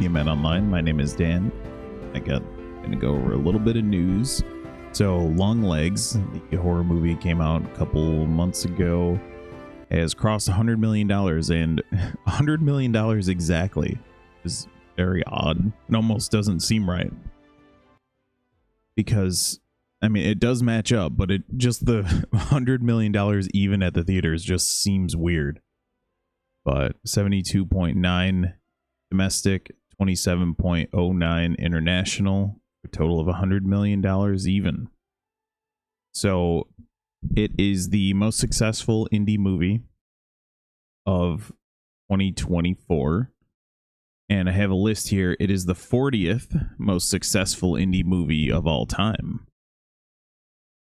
Media Man Online. My name is Dan. Gonna go over a little bit of news. So, Long Legs, the horror movie, came out a couple months ago, has crossed $100 million, and $100 million exactly is very odd. It almost doesn't seem right. Because, I mean, it does match up, but it just the $100 million even at the theaters just seems weird. But 72.9 domestic, 27.09 international, a total of $100 million even. So it is the most successful indie movie of 2024. And I have a list here. It is the 40th most successful indie movie of all time.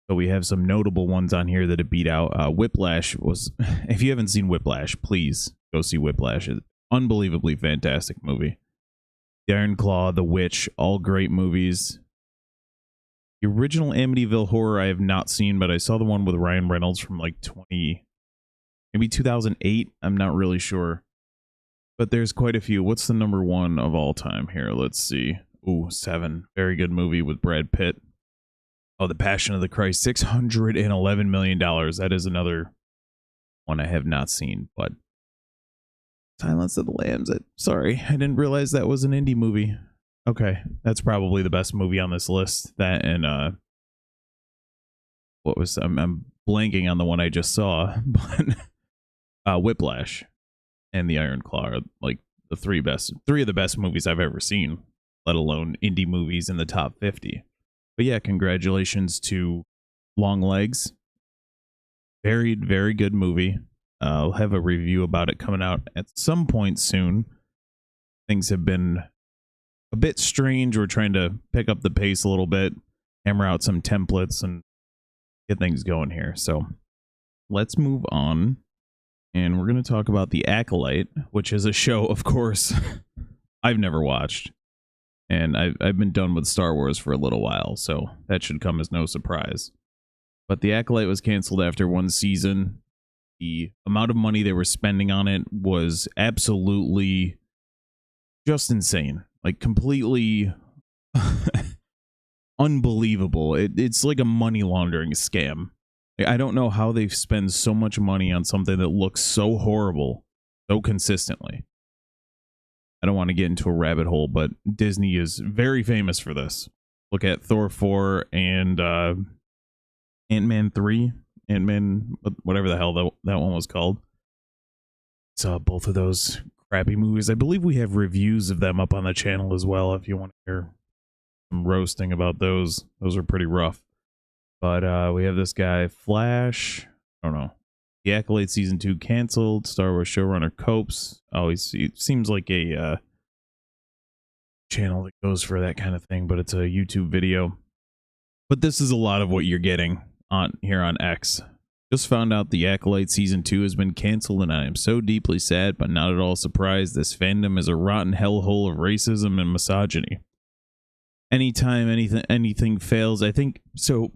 So we have some notable ones on here that it beat out. Whiplash was, if you haven't seen Whiplash, please go see Whiplash. It's an unbelievably fantastic movie. The Iron Claw, The Witch, all great movies. The original Amityville Horror I have not seen, but I saw the one with Ryan Reynolds from like maybe 2008. I'm not really sure. But there's quite a few. What's the number one of all time here? Let's see. Ooh, 7. Very good movie with Brad Pitt. Oh, The Passion of the Christ, $611 million. That is another one I have not seen, but Silence of the Lambs. Sorry, I didn't realize that was an indie movie. Okay, that's probably the best movie on this list. That and what was I'm blanking on the one I just saw, but Whiplash and The Iron Claw are like the three of the best movies I've ever seen, let alone indie movies in the top 50. But yeah, congratulations to Long Legs. Very, very good movie. I'll have a review about it coming out at some point soon. Things have been a bit strange. We're trying to pick up the pace a little bit, hammer out some templates, and get things going here. So let's move on. And we're going to talk about The Acolyte, which is a show, of course, I've never watched. And I've been done with Star Wars for a little while, so that should come as no surprise. But The Acolyte was canceled after one season. The amount of money they were spending on it was absolutely just insane. Like, completely unbelievable. It's like a money laundering scam. I don't know how they spend so much money on something that looks so horrible so consistently. I don't want to get into a rabbit hole, but Disney is very famous for this. Look at Thor 4 and Ant-Man 3. Ant-Man, whatever the hell that one was called. Saw both of those crappy movies. I believe we have reviews of them up on the channel as well if you want to hear some roasting about those. Those are pretty rough. But we have this guy, Flash. I don't know. The Acolyte Season 2 canceled. Star Wars showrunner copes. Oh, he seems like a channel that goes for that kind of thing, but it's a YouTube video. But this is a lot of what you're getting on here on X. Just found out The Acolyte Season 2 has been canceled, and I am so deeply sad, but not at all surprised. This fandom is a rotten hellhole of racism and misogyny. Anytime anything fails, I think so.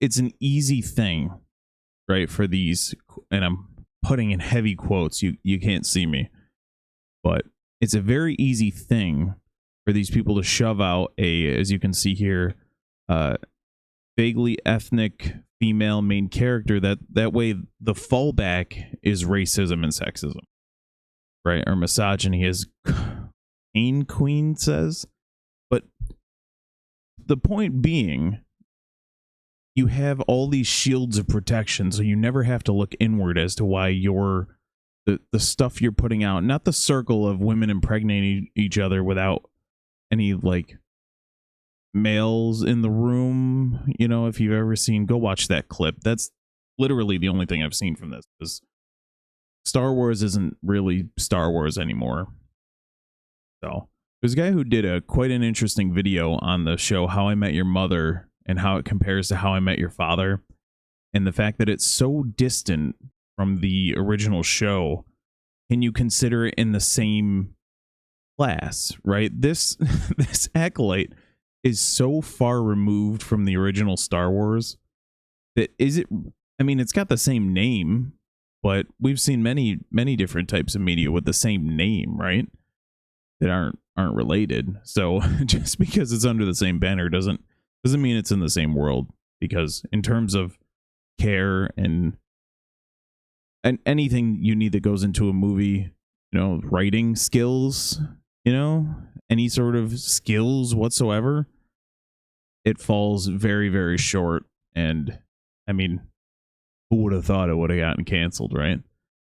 It's an easy thing, right, for these, and I'm putting in heavy quotes, you can't see me, but it's a very easy thing for these people to shove out as you can see here, vaguely ethnic female main character, that way the fallback is racism and sexism, right, or misogyny, as Queen says. But the point being, you have all these shields of protection, so you never have to look inward as to why the stuff you're putting out, not the circle of women impregnating each other without any, like, males in the room. You know, if you've ever seen, go watch that clip. That's literally the only thing I've seen from this, because Star Wars isn't really Star Wars anymore. So there's a guy who did quite an interesting video on the show How I Met Your Mother, and how it compares to How I Met Your Father, and the fact that it's so distant from the original show. Can you consider it in the same class, right? This Acolyte is so far removed from the original Star Wars that it's got the same name, but we've seen many different types of media with the same name, right? that aren't related. So just because it's under the same banner doesn't mean it's in the same world, because in terms of care and anything you need that goes into a movie, writing skills, any sort of skills whatsoever, it falls very, very short. And I mean, who would have thought it would have gotten canceled, right?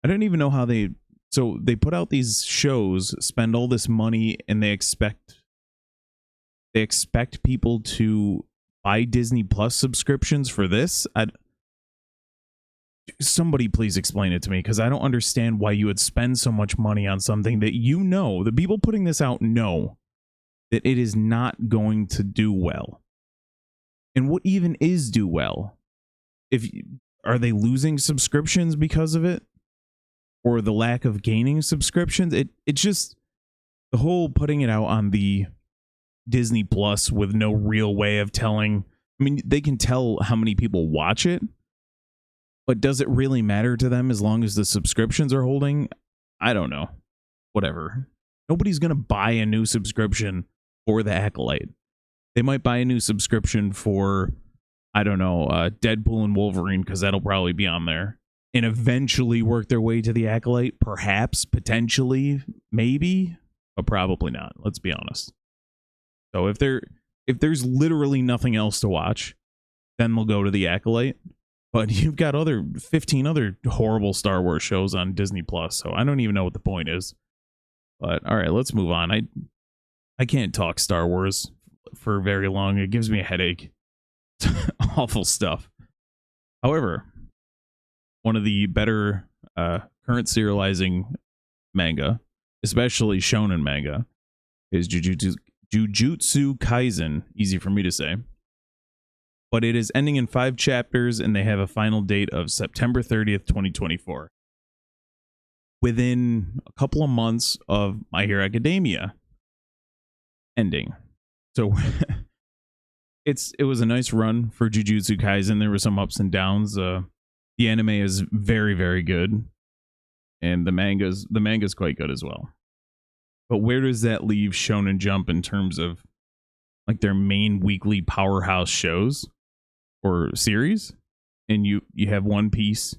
I don't even know how they put out these shows, spend all this money, and they expect people to buy Disney Plus subscriptions for this. Somebody please explain it to me, because I don't understand why you would spend so much money on something that the people putting this out know that it is not going to do well. And what even is do well? Are they losing subscriptions because of it? Or the lack of gaining subscriptions? It just, the whole putting it out on the Disney Plus with no real way of telling. I mean, they can tell how many people watch it, but does it really matter to them as long as the subscriptions are holding? I don't know. Whatever. Nobody's going to buy a new subscription for the Acolyte. They might buy a new subscription for, I don't know, Deadpool and Wolverine, because that'll probably be on there, and eventually work their way to the Acolyte. Perhaps, potentially, maybe, but probably not. Let's be honest. So if there's literally nothing else to watch, then they'll go to the Acolyte. But you've got 15 other horrible Star Wars shows on Disney Plus, so I don't even know what the point is. But all right, let's move on. I can't talk Star Wars for very long. It gives me a headache. Awful stuff. However, one of the better current serializing manga, especially shonen manga, is Jujutsu Kaisen. Easy for me to say. But it is ending in 5 chapters, and they have a final date of September 30th, 2024. Within a couple of months of My Hero Academia ending. So it was a nice run for Jujutsu Kaisen. There were some ups and downs. The anime is very, very good, and the manga's quite good as well. But where does that leave Shonen Jump in terms of like their main weekly powerhouse shows or series? And you have One Piece.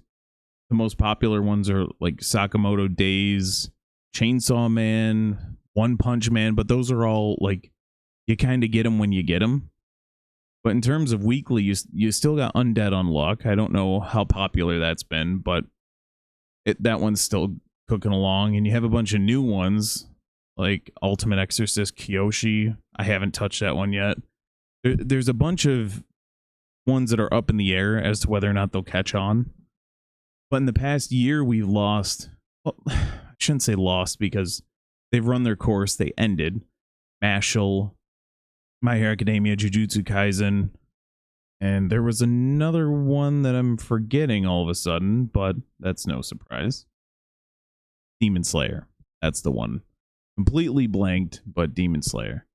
The most popular ones are like Sakamoto Days, Chainsaw Man, One Punch Man, but those are all like, you kind of get them when you get them. But in terms of weekly, you still got Undead Unluck. I don't know how popular that's been, but that one's still cooking along. And you have a bunch of new ones like Ultimate Exorcist Kyoshi. I haven't touched that one yet. There's a bunch of ones that are up in the air as to whether or not they'll catch on. But in the past year, we've lost. Well, I shouldn't say lost, because they've run their course. They ended. Mashal, My Hero Academia, Jujutsu Kaisen, and there was another one that I'm forgetting all of a sudden, but that's no surprise. Demon Slayer. That's the one. Completely blanked, but Demon Slayer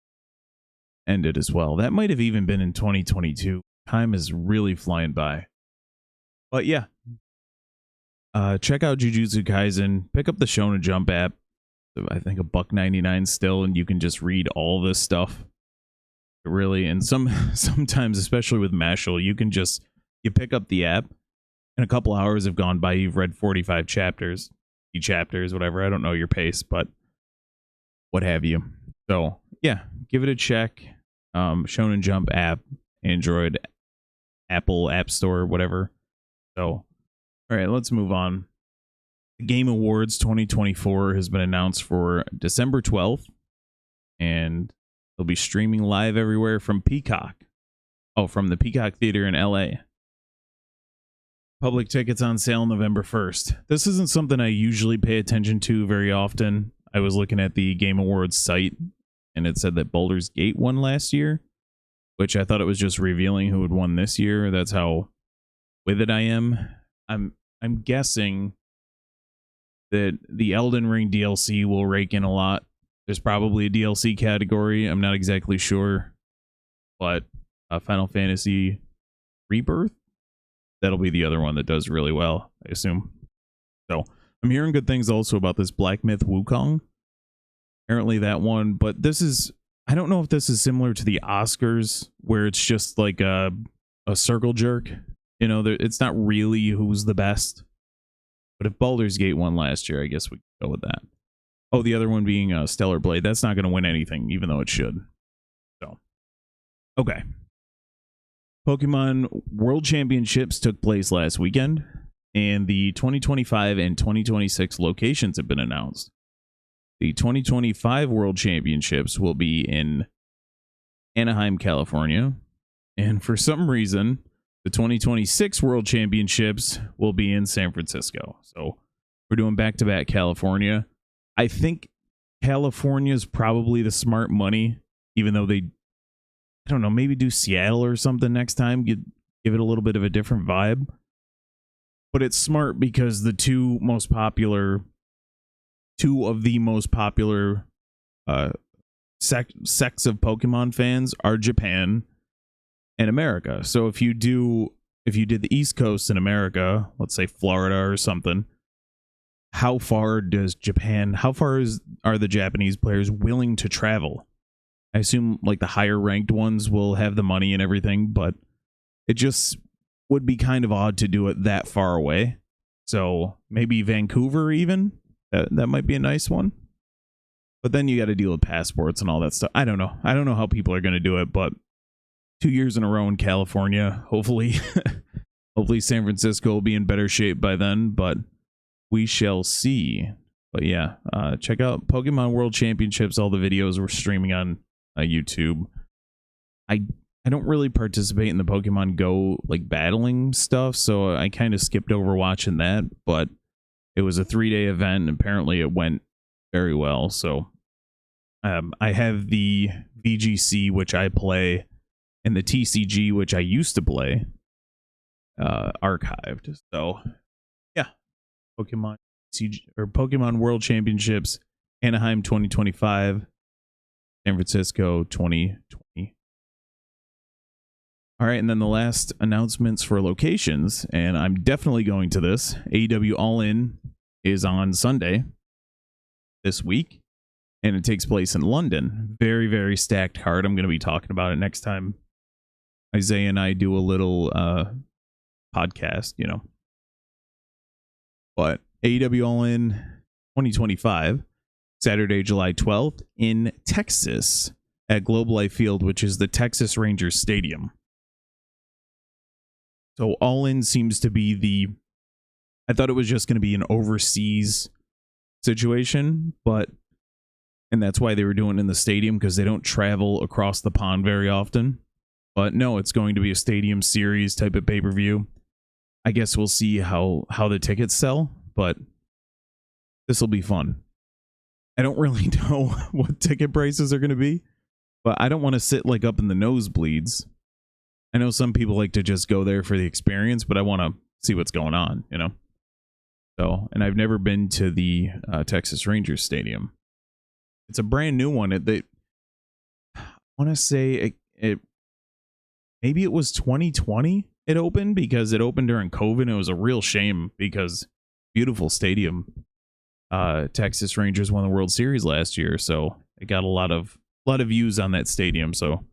ended as well. That might have even been in 2022. Time is really flying by. But yeah. Check out Jujutsu Kaisen. Pick up the Shonen Jump app. I think $1.99 still, and you can just read all this stuff. Really, and sometimes, especially with Mashal, you pick up the app, and a couple hours have gone by. You've read 45 chapters, whatever. I don't know your pace, but what have you. So yeah, give it a check. Shonen Jump app, Android, Apple App Store, whatever. So, all right, let's move on. The Game Awards 2024 has been announced for December 12th, and they'll be streaming live everywhere from Peacock. Oh, from the Peacock Theater in LA. Public tickets on sale November 1st. This isn't something I usually pay attention to very often. I was looking at the Game Awards site, and it said that Baldur's Gate won last year, which I thought it was just revealing who had won this year. That's how with it I am. I'm guessing that the Elden Ring DLC will rake in a lot. There's probably a DLC category. I'm not exactly sure. But Final Fantasy Rebirth, that'll be the other one that does really well, I assume. So I'm hearing good things also about this Black Myth Wukong. Apparently that one, but this is, I don't know if this is similar to the Oscars where it's just like a circle jerk. You know, it's not really who's the best. But if Baldur's Gate won last year, I guess we could go with that. Oh, the other one being Stellar Blade. That's not going to win anything, even though it should. So, okay. Pokemon World Championships took place last weekend, and the 2025 and 2026 locations have been announced. The 2025 World Championships will be in Anaheim, California, and for some reason, the 2026 World Championships will be in San Francisco. So we're doing back-to-back California. I think California is probably the smart money, even though they, I don't know, maybe do Seattle or something next time, give it a little bit of a different vibe. But it's smart because the two of the most popular sects of Pokemon fans are Japan and America. So if you did the East Coast in America, let's say Florida or something, how far are the Japanese players willing to travel? I assume like the higher ranked ones will have the money and everything, but it just would be kind of odd to do it that far away. So maybe Vancouver even, that might be a nice one. But then you got to deal with passports and all that stuff. I don't know how people are going to do it, but 2 years in a row in California, hopefully San Francisco will be in better shape by then, but we shall see. But yeah, check out Pokemon World Championships. All the videos we're streaming on YouTube. I don't really participate in the Pokemon Go like battling stuff, so I kind of skipped over watching that, but it was a 3-day event, and apparently it went very well. So I have the VGC, which I play, and the TCG, which I used to play, archived. So yeah, Pokemon World Championships, Anaheim 2025, San Francisco 2020. All right, and then the last announcements for locations, and I'm definitely going to this. AEW All In is on Sunday this week, and it takes place in London. Very, very stacked card. I'm going to be talking about it next time Isaiah and I do a little podcast, you know. But AEW All In 2025, Saturday, July 12th in Texas at Globe Life Field, which is the Texas Rangers Stadium. So All In seems to be I thought it was just going to be an overseas situation, and that's why they were doing it in the stadium, because they don't travel across the pond very often. But no, it's going to be a stadium series type of pay-per-view. I guess we'll see how the tickets sell, but this will be fun. I don't really know what ticket prices are going to be, but I don't want to sit like up in the nosebleeds. I know some people like to just go there for the experience, but I want to see what's going on, you know? So, and I've never been to the Texas Rangers Stadium. It's a brand new one. I want to say it maybe it was 2020 it opened, because it opened during COVID. It was a real shame because beautiful stadium. Texas Rangers won the World Series last year, so it got a lot of views on that stadium. So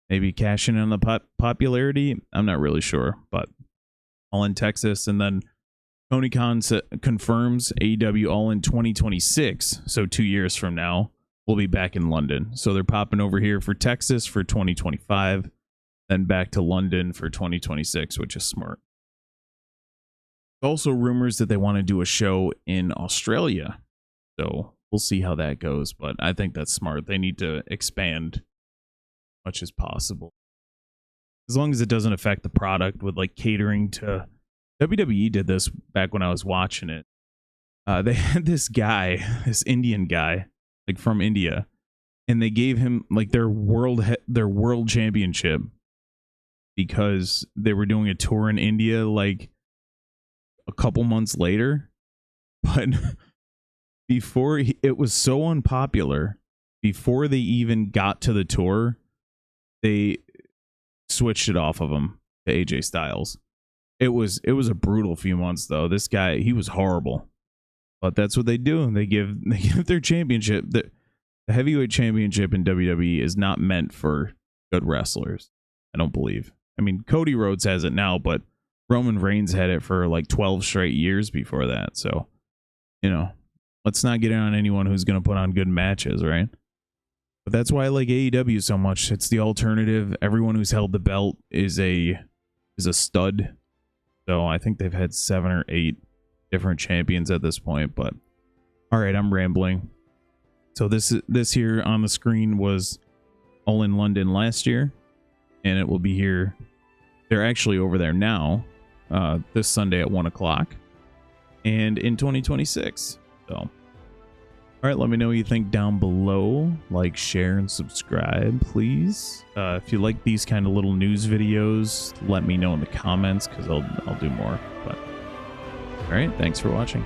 maybe cashing in on the popularity. I'm not really sure, but All in Texas. And then Tony Khan confirms AEW All in 2026. So 2 years from now, we'll be back in London. So they're popping over here for Texas for 2025, then back to London for 2026, which is smart. Also rumors that they want to do a show in Australia. So we'll see how that goes, but I think that's smart. They need to expand as much as possible, as long as it doesn't affect the product with like catering to. WWE did this back when I was watching it. They had this Indian guy, like from India, and they gave him like their world championship because they were doing a tour in India like a couple months later. But before it was so unpopular, before they even got to the tour, they switched it off of him to AJ Styles. It was a brutal few months though. This guy, he was horrible. But that's what they do. They give their championship. The heavyweight championship in WWE is not meant for good wrestlers, I don't believe. I mean, Cody Rhodes has it now, but Roman Reigns had it for like 12 straight years before that. So, you know, let's not get in on anyone who's going to put on good matches, right? But that's why I like AEW so much. It's the alternative. Everyone who's held the belt is a stud. So I think they've had 7 or 8 different champions at this point. But all right, I'm rambling. So this here on the screen was All in London last year, and it will be here. They're actually over there now, this Sunday at 1 o'clock, and in 2026. So, all right, let me know what you think down below. Like, share, and subscribe, please. If you like these kind of little news videos, let me know in the comments, because I'll do more. But all right, thanks for watching.